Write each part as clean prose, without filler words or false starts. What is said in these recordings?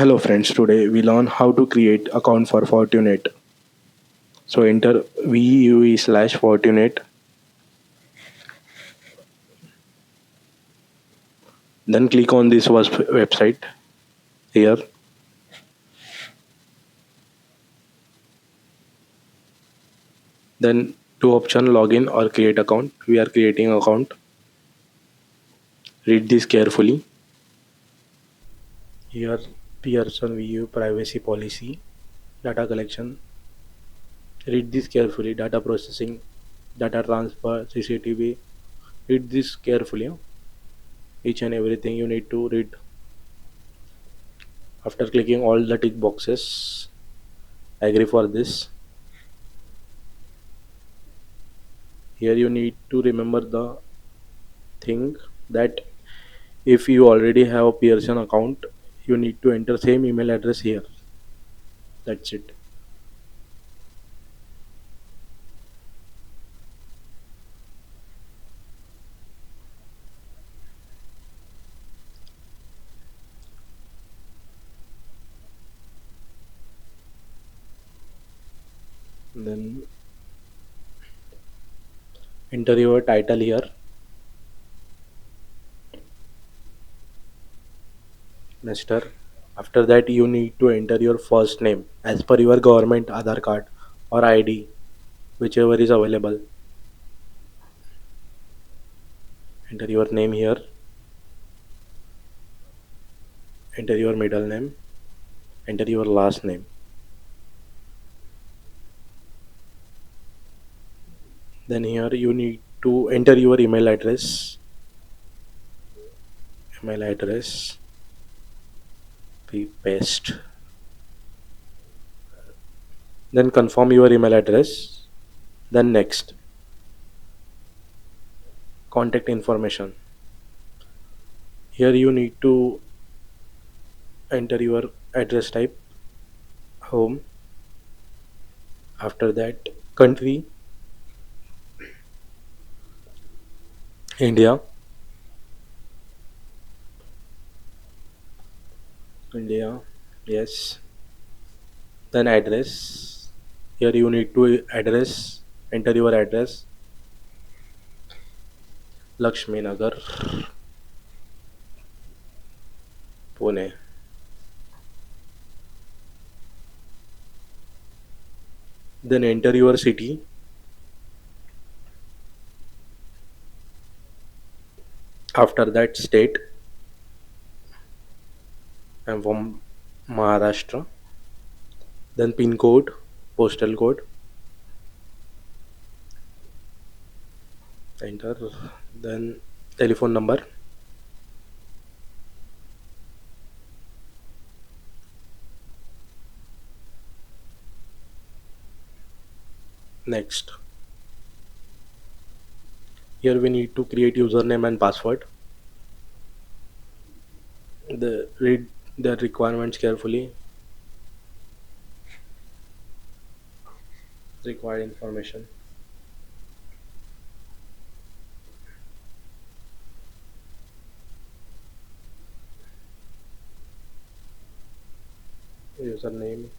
Hello friends, today we learn how to create account for Fortinet. So enter VUE/Fortinet, then click on this website here. Then two option login or create account. We are creating account. Read this carefully. Here Pearson VU privacy policy, data collection. Read this carefully. Data processing, data transfer, CCTV. Read this carefully. Each and everything you need to read. After clicking all the tick boxes, agree for this. Here you need to remember the thing that if you already have a Pearson account, you need to enter same email address here. That's it. Then enter your title here, Mr. After that you need to enter your first name as per your government Aadhaar card or ID, whichever is available. Enter your name here, enter your middle name, enter your last name. Then here you need to enter your email address, paste. Then confirm your email address. Then next, contact information. Here you need to enter your address type, home. After that, country, India. India, yes. Then address. Here you need to enter your address, Lakshmi Nagar, Pune. Then enter your city. After that, state. I'm from Maharashtra. Then pin code, postal code. Enter. Then telephone number. Next. Here we need to create username and password. Read the requirements carefully. Required information. Username.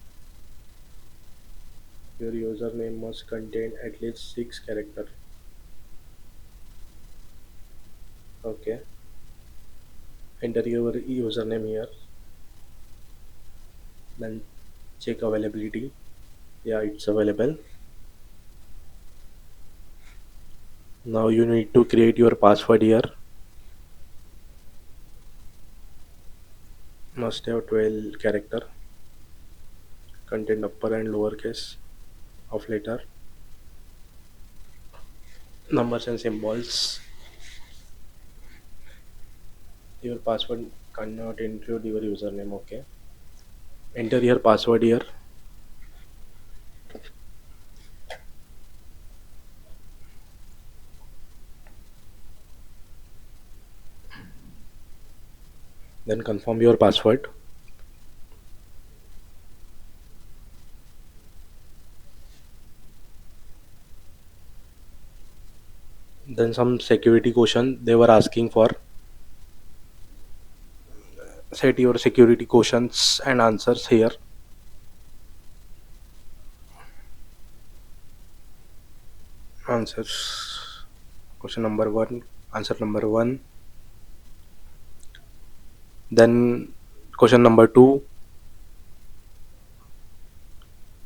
Your username must contain at least 6 characters. Okay. Enter your username here. Then check availability. Yeah, it's available. Now you need to create your password here. Must have 12 character. Contain upper and lower case of letter. Numbers and symbols. Your password cannot include your username. Okay. Enter your password here. Then confirm your password. Then some security question they were asking for. Set your security questions and answers here. Answers. Question number one. Answer number one. Then question number two.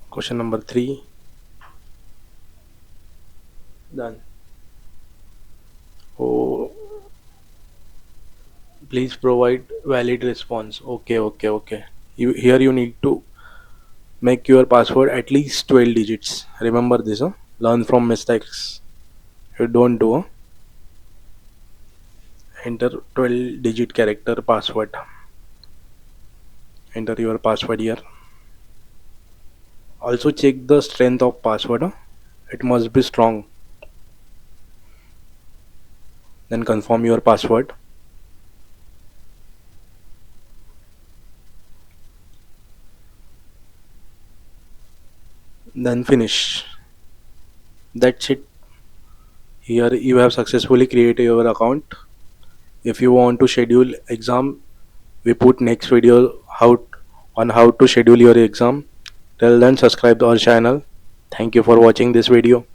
Question number three. Done. Oh, please provide valid response. Okay, okay, okay. You need to make your password at least 12 digits. Remember this, huh? Learn from mistakes. You don't do, huh? Enter 12 digit character password. Enter your password here. Also check the strength of password, huh? It must be strong. Then confirm your password. Then finish. That's it. Here you have successfully created your account. If you want to schedule exam, we put next video how on how to schedule your exam. Till then, subscribe to our channel. Thank you for watching this video.